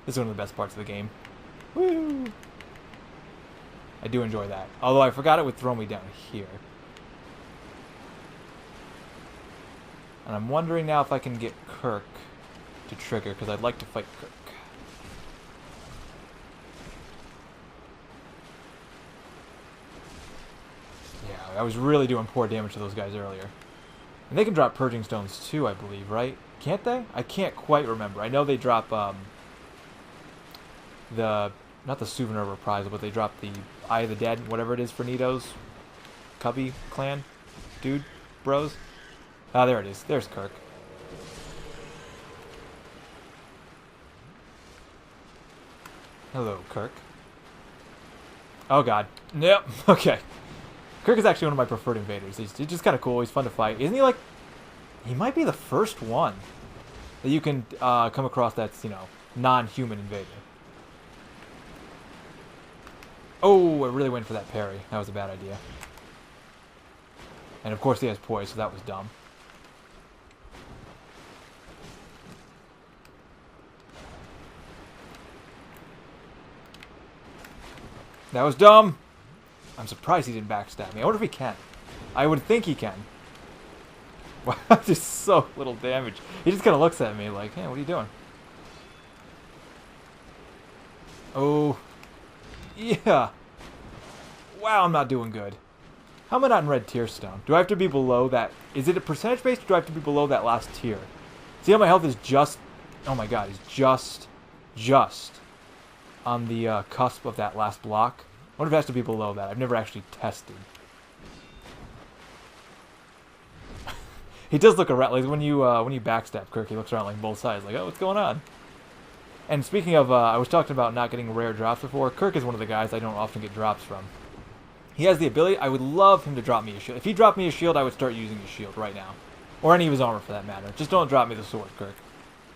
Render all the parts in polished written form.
This is one of the best parts of the game. Woo! I do enjoy that. Although I forgot it would throw me down here. And I'm wondering now if I can get Kirk to trigger, because I'd like to fight Kirk. Yeah, I was really doing poor damage to those guys earlier. And they can drop Purging Stones too, I believe, right? Can't they? I can't quite remember. I know they drop not the Souvenir Reprisal, but they drop the Eye of the Dead, whatever it is for Nito's Cubby clan dude bros. Ah, there it is. There's Kirk. Hello, Kirk. Oh god. Yep. Okay. Kirk is actually one of my preferred invaders. He's just kind of cool. He's fun to fight. Isn't he like... He might be the first one that you can come across that's, you know, non-human invader. Oh, I really went for that parry. That was a bad idea. And of course he has poise, so that was dumb. That was dumb! I'm surprised he didn't backstab me. I wonder if he can. I would think he can. Wow, just so little damage. He just kind of looks at me like, hey, what are you doing? Oh. Yeah. Wow, I'm not doing good. How am I not in red tier stone? Do I have to be below that? Is it a percentage based, or do I have to be below that last tier? See how my health is just... Oh my god, is just on the cusp of that last block. I wonder if it has to be below that. I've never actually tested. He does look around, like when you backstab Kirk, he looks around like both sides, like, oh, what's going on? And speaking of, I was talking about not getting rare drops before. Kirk is one of the guys I don't often get drops from. He has the ability. I would love him to drop me a shield. If he dropped me a shield, I would start using his shield right now, or any of his armor for that matter. Just don't drop me the sword, Kirk.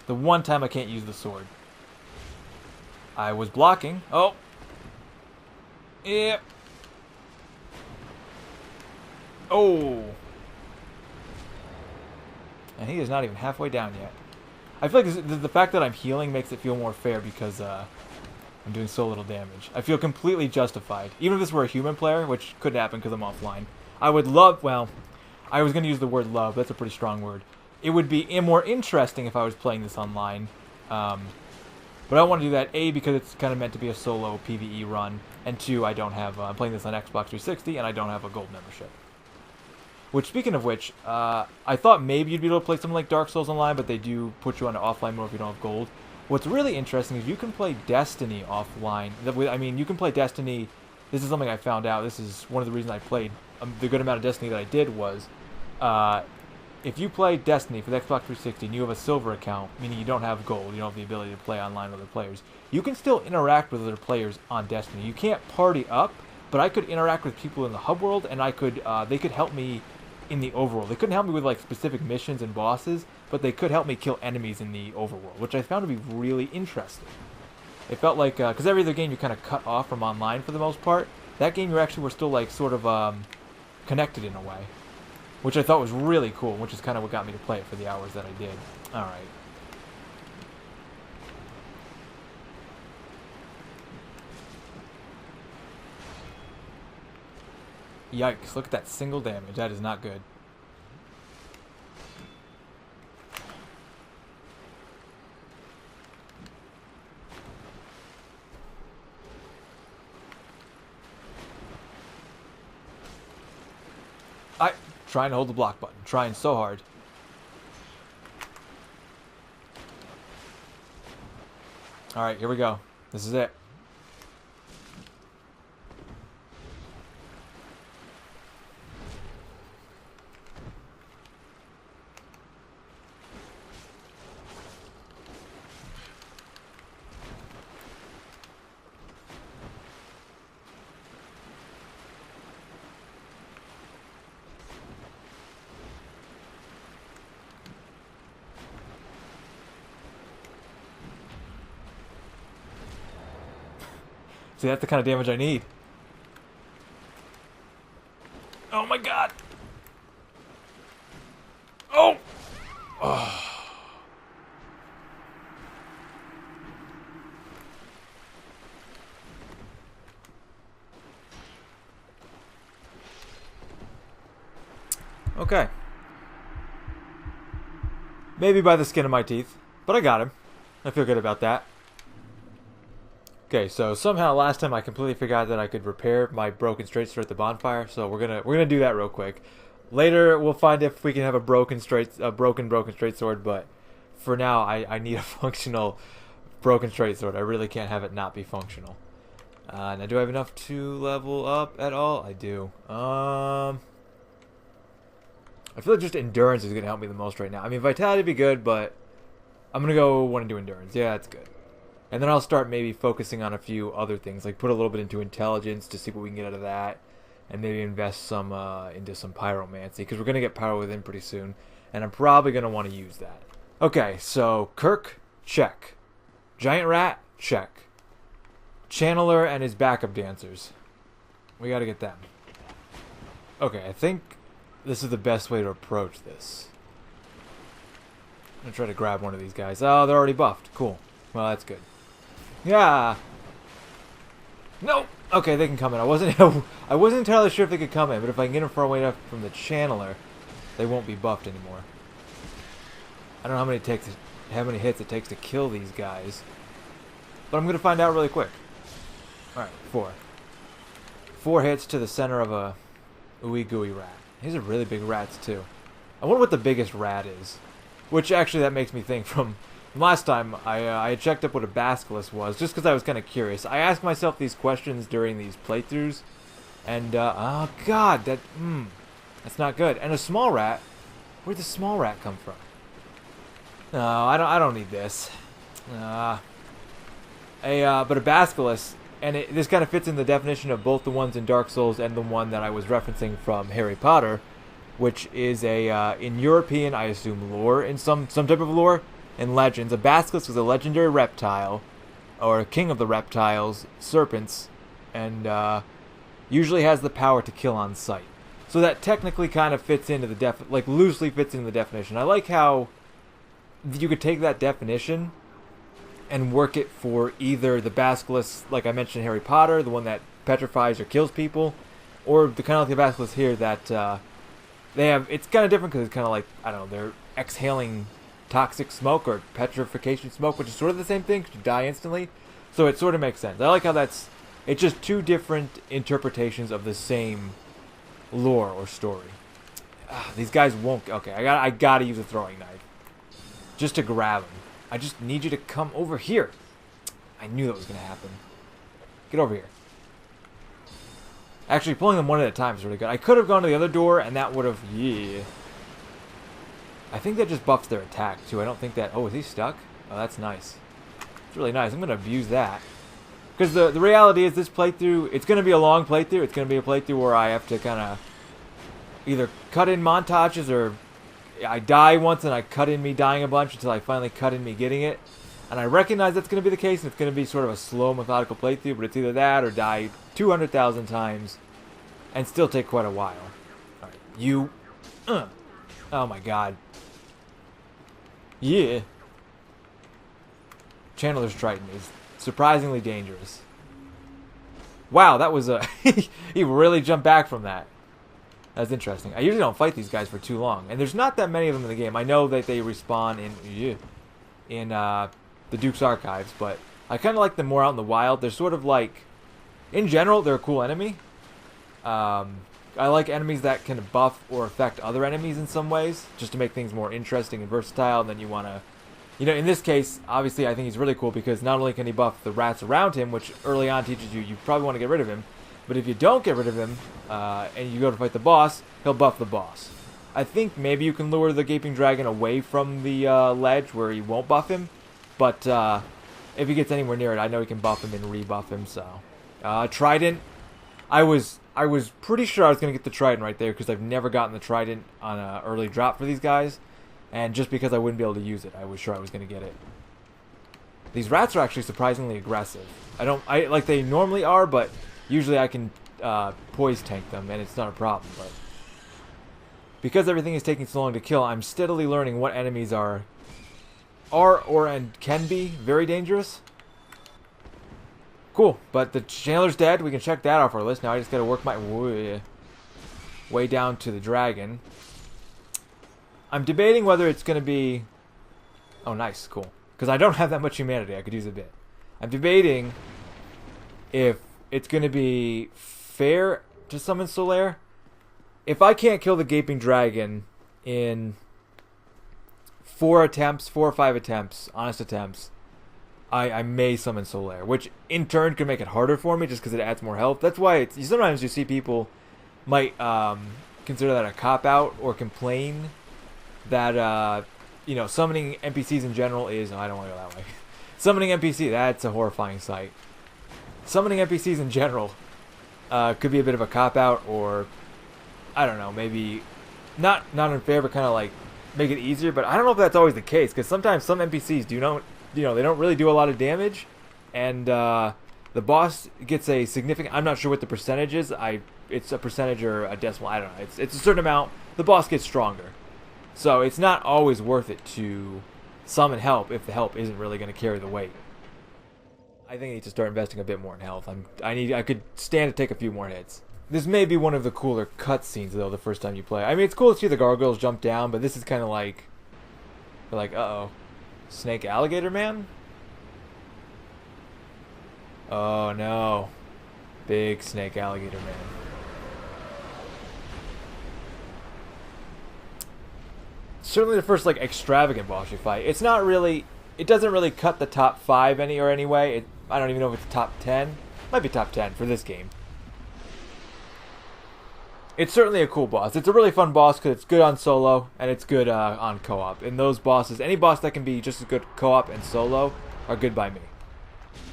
The one time I can't use the sword. I was blocking. Oh. Yep. Oh. And he is not even halfway down yet. I feel like the fact that I'm healing makes it feel more fair because I'm doing so little damage. I feel completely justified. Even if this were a human player, which could happen because I'm offline. I would love, well, I was going to use the word love. That's a pretty strong word. It would be more interesting if I was playing this online. But I don't want to do that, A, because it's kind of meant to be a solo PvE run, and 2, I don't have, I'm playing this on Xbox 360, and I don't have a gold membership. Which, speaking of which, I thought maybe you'd be able to play something like Dark Souls online, but they do put you on an offline mode if you don't have gold. What's really interesting is you can play Destiny offline. I mean, you can play Destiny, this is something I found out, this is one of the reasons I played the good amount of Destiny that I did was, if you play Destiny for the Xbox 360 and you have a silver account, meaning you don't have gold, you don't have the ability to play online with other players, you can still interact with other players on Destiny. You can't party up, but I could interact with people in the hub world, and I could, they could help me in the overworld. They couldn't help me with like specific missions and bosses, but they could help me kill enemies in the overworld, which I found to be really interesting. It felt like, because every other game you kind of cut off from online for the most part, that game you actually were still like sort of connected in a way, which I thought was really cool, which is kind of what got me to play it for the hours that I did. Alright. Yikes, look at that single damage. That is not good. Trying to hold the block button. Trying so hard. Alright, here we go. This is it. See, that's the kind of damage I need. Oh my god! Oh! Oh. Okay. Maybe by the skin of my teeth, but I got him. I feel good about that. Okay, so somehow last time I completely forgot that I could repair my broken straight sword at the bonfire, so we're gonna do that real quick. Later we'll find if we can have a broken straight sword, but for now I need a functional broken straight sword. I really can't have it not be functional. Now do I have enough to level up at all? I do. I feel like just endurance is gonna help me the most right now. I mean, vitality would be good, but I'm gonna go want to do endurance. Yeah, that's good. And then I'll start maybe focusing on a few other things, like put a little bit into intelligence to see what we can get out of that, and maybe invest some into some pyromancy, because we're gonna get pyro within pretty soon, and I'm probably gonna want to use that. Okay, so Kirk, check. Giant rat, check. Channeler and his backup dancers. We gotta get them. Okay, I think this is the best way to approach this. I'm gonna try to grab one of these guys. Oh, they're already buffed. Cool. Well, that's good. Yeah. Nope. Okay, they can come in. I wasn't entirely sure if they could come in, but if I can get them far away enough from the channeler, they won't be buffed anymore. I don't know how many hits it takes to kill these guys, but I'm gonna find out really quick. All right, 4. 4 hits to the center of a ooey gooey rat. These are really big rats too. I wonder what the biggest rat is. Which actually that makes me think from last time I had checked up what a basilisk was, just because I was kind of curious. I asked myself these questions during these playthroughs, and oh god, that's not good. And a small rat. Where'd the small rat come from? No, I don't need this. But a basilisk, and this kind of fits in the definition of both the ones in Dark Souls and the one that I was referencing from Harry Potter, which is in European, I assume, lore, in some type of lore and legends. A basilisk is a legendary reptile, or king of the reptiles, serpents, and usually has the power to kill on sight. So that technically kind of fits into the loosely fits into the definition. I like how you could take that definition and work it for either the basilisk, like I mentioned in Harry Potter, the one that petrifies or kills people, or the kind of like the basilisk here that they have. It's kind of different because it's kind of like, I don't know, they're exhaling toxic smoke or petrification smoke, which is sort of the same thing because you die instantly. So it sort of makes sense. I like how it's just two different interpretations of the same lore or story. These guys won't. Okay, I gotta use a throwing knife just to grab them. I just need you to come over here. I knew that was gonna happen. Get over here. Actually, pulling them one at a time is really good. I could have gone to the other door, and that would have... Yeah. I think that just buffs their attack, too. I don't think that... Oh, is he stuck? Oh, that's nice. It's really nice. I'm going to abuse that. Because the reality is this playthrough... It's going to be a long playthrough. It's going to be a playthrough where I have to kind of either cut in montages or I die once and I cut in me dying a bunch until I finally cut in me getting it. And I recognize that's going to be the case, and it's going to be sort of a slow, methodical playthrough, but it's either that or die 200,000 times and still take quite a while. Alright, you... Oh my god. Yeah. Chandler's Triton is surprisingly dangerous. Wow, that was a... he really jumped back from that. That's interesting. I usually don't fight these guys for too long, and there's not that many of them in the game. I know that they respawn in the Duke's Archives, but I kind of like them more out in the wild. They're sort of like... In general, they're a cool enemy. I like enemies that can buff or affect other enemies in some ways, just to make things more interesting and versatile. And then you want to, in this case, obviously I think he's really cool because not only can he buff the rats around him, which early on teaches you probably want to get rid of him, but if you don't get rid of him and you go to fight the boss, he'll buff the boss. I think maybe you can lure the Gaping Dragon away from the ledge where he won't buff him, but if he gets anywhere near it, I know he can buff him and rebuff him. So, Trident, I was pretty sure I was going to get the Trident right there because I've never gotten the Trident on an early drop for these guys. And just because I wouldn't be able to use it, I was sure I was going to get it. These rats are actually surprisingly aggressive. I like they normally are, but usually I can poise tank them and it's not a problem. But because everything is taking so long to kill, I'm steadily learning what enemies are and can be very dangerous. Cool, but the Chandler's dead. We can check that off our list. Now I just gotta work my way down to the dragon. I'm debating whether it's going to be... Oh, nice. Cool. Because I don't have that much humanity. I could use a bit. I'm debating if it's going to be fair to summon Solaire. If I can't kill the Gaping Dragon in 4 or 5 attempts, honest attempts, I may summon Solaire, which in turn could make it harder for me just because it adds more health. That's why sometimes you see people might consider that a cop-out or complain that, summoning NPCs in general is... Oh, I don't want to go that way. Summoning NPC, that's a horrifying sight. Summoning NPCs in general could be a bit of a cop-out, or, I don't know, maybe not unfair, but kind of like make it easier. But I don't know if that's always the case, because sometimes some NPCs they don't really do a lot of damage, and the boss gets a significant... I'm not sure what the percentage is. It's a percentage or a decimal. I don't know. It's a certain amount. The boss gets stronger. So it's not always worth it to summon help if the help isn't really going to carry the weight. I think I need to start investing a bit more in health. I could stand to take a few more hits. This may be one of the cooler cutscenes, though, the first time you play. I mean, it's cool to see the gargoyles jump down, but this is kind of like... uh-oh. Snake Alligator Man? Oh, no. Big Snake Alligator Man. Certainly the first, extravagant boss you fight. It's not really... It doesn't really cut the top 5 anyway. I don't even know if it's top 10. Might be top 10 for this game. It's certainly a cool boss. It's a really fun boss because it's good on solo and it's good on co-op. And those bosses, any boss that can be just as good co-op and solo, are good by me.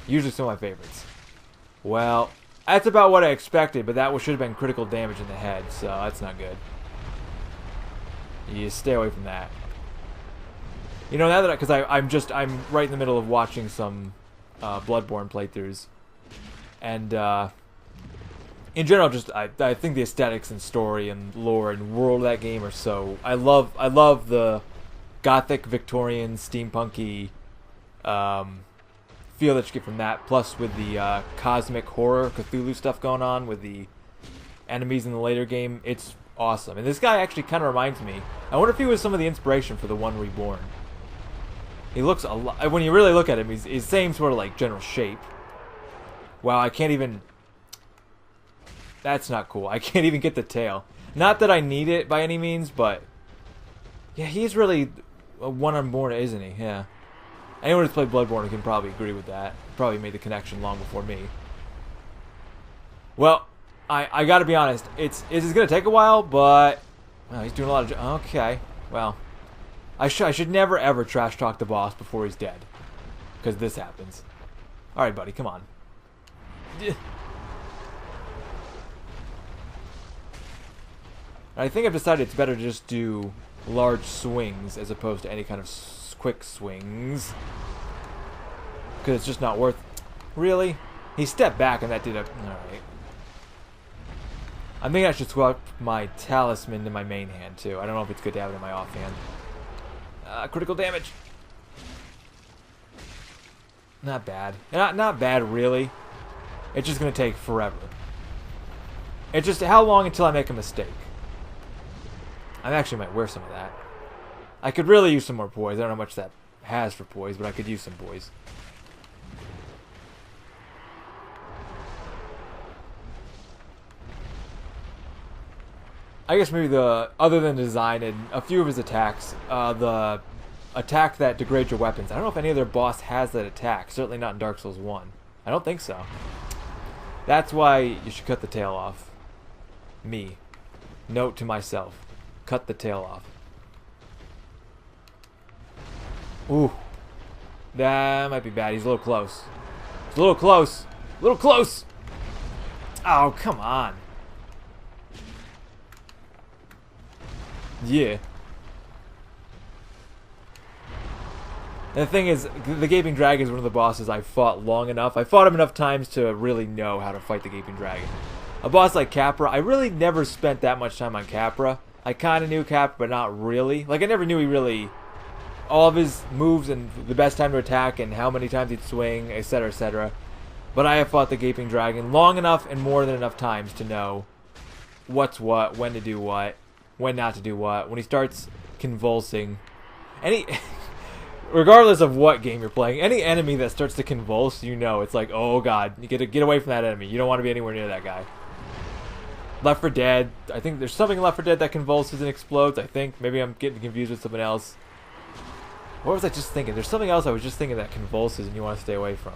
Usually some of my favorites. Well, that's about what I expected, but that should have been critical damage in the head, so that's not good. You stay away from that. Now that because I'm right in the middle of watching some Bloodborne playthroughs, and in general, I think the aesthetics and story and lore and world of that game are so... I love the gothic, Victorian, steampunky feel that you get from that, plus with the cosmic horror Cthulhu stuff going on with the enemies in the later game. It's awesome. And this guy actually kind of reminds me... I wonder if he was some of the inspiration for the One Reborn. He looks a lot... When you really look at him, he's the same sort of general shape. Wow, I can't even... That's not cool. I can't even get the tail. Not that I need it by any means, but... Yeah, he's really a One Unborn, isn't he? Yeah. Anyone who's played Bloodborne can probably agree with that. Probably made the connection long before me. Well, I gotta be honest. It's gonna take a while, but... Well, he's doing a lot of... Okay. Well... I should never ever trash talk the boss before he's dead. Because this happens. Alright, buddy, come on. I think I've decided it's better to just do large swings as opposed to any kind of quick swings. Because it's just not worth... Really? He stepped back and that did a... Alright. I think I should swap my talisman to my main hand too. I don't know if it's good to have it in my offhand. Critical damage. Not bad. Not bad, really. It's just going to take forever. It's just how long until I make a mistake. I actually might wear some of that. I could really use some more poise. I don't know how much that has for poise, but I could use some poise. I guess maybe other than design and a few of his attacks, the attack that degrades your weapons. I don't know if any other boss has that attack. Certainly not in Dark Souls 1. I don't think so. That's why you should cut the tail off. Me. Note to myself. Cut the tail off. Ooh. That might be bad. He's a little close. It's a little close. A little close! Oh, come on. Yeah. And the thing is, the Gaping Dragon is one of the bosses I fought long enough. I fought him enough times to really know how to fight the Gaping Dragon. A boss like Capra, I really never spent that much time on Capra. I kind of knew Capra, but not really. I never knew he really... all of his moves and the best time to attack and how many times he'd swing, etc., etc. But I have fought the Gaping Dragon long enough and more than enough times to know what's what, when to do what, when not to do what. When he starts convulsing. Any, regardless of what game you're playing, any enemy that starts to convulse, you know, it's like, oh god, you get to get away from that enemy. You don't want to be anywhere near that guy. Left 4 Dead, I think there's something in Left 4 Dead that convulses and explodes, I think. Maybe I'm getting confused with something else. What was I just thinking? There's something else I was just thinking that convulses and you want to stay away from.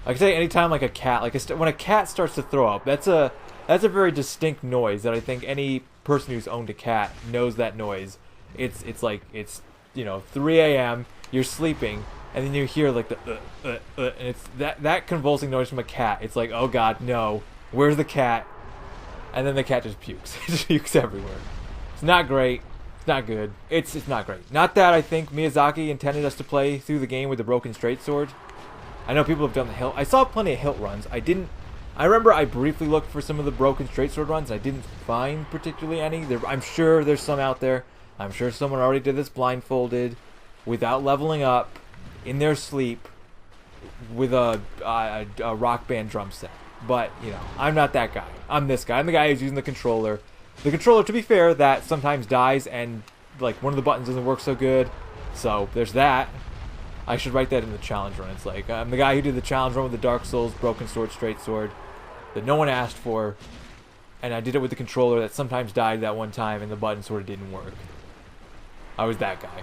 Like I say, anytime like a cat, like when a cat starts to throw up, that's a very distinct noise that I think any person who's owned a cat knows that noise. It's like, it's, you know, 3 a.m., you're sleeping, and then you hear like the and it's that convulsing noise from a cat. It's like, oh god, no, where's the cat? And then the cat just pukes. It just pukes everywhere. It's not great. It's not good. It's not great. Not that I think Miyazaki intended us to play through the game with the broken straight sword. I know people have done the hilt. I saw plenty of hilt runs. I remember I briefly looked for some of the broken straight sword runs. I didn't find particularly any. I'm sure there's some out there. I'm sure someone already did this blindfolded, without leveling up, in their sleep, with a rock band drum set. But, you know, I'm not that guy. I'm this guy. I'm the guy who's using the controller. The controller, to be fair, that sometimes dies and, like, one of the buttons doesn't work so good. So, there's that. I should write that in the challenge run. It's like, I'm the guy who did the challenge run with the Dark Souls broken sword, straight sword, that no one asked for. And I did it with the controller that sometimes died that one time and the button sort of didn't work. I was that guy.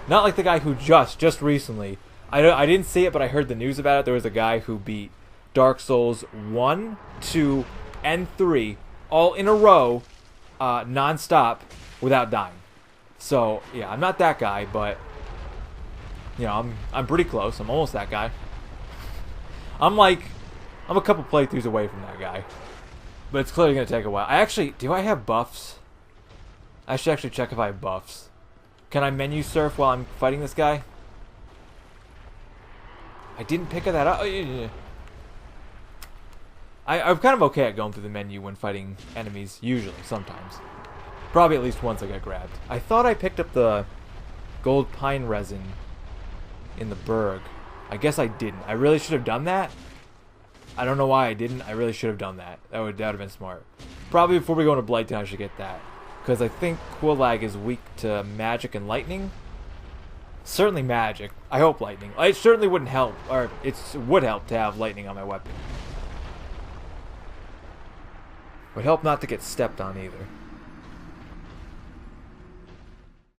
Not like the guy who just recently, I didn't see it, but I heard the news about it. There was a guy who beat Dark Souls 1, 2, and 3 all in a row, non-stop, without dying. So, yeah, I'm not that guy, but, you know, I'm pretty close. I'm almost that guy. I'm a couple playthroughs away from that guy. But it's clearly going to take a while. Do I have buffs? I should actually check if I have buffs. Can I menu surf while I'm fighting this guy? I didn't pick that up. Oh, yeah. I'm kind of okay at going through the menu when fighting enemies, usually, sometimes. Probably at least once I get grabbed. I thought I picked up the gold pine resin in the Berg. I guess I didn't. I really should have done that. I don't know why I didn't. I really should have done that. That would have been smart. Probably before we go into Blighttown, I should get that. Because I think Quillag is weak to magic and lightning. Certainly magic. I hope lightning. It certainly wouldn't help, or it would help to have lightning on my weapon. Would help not to get stepped on either.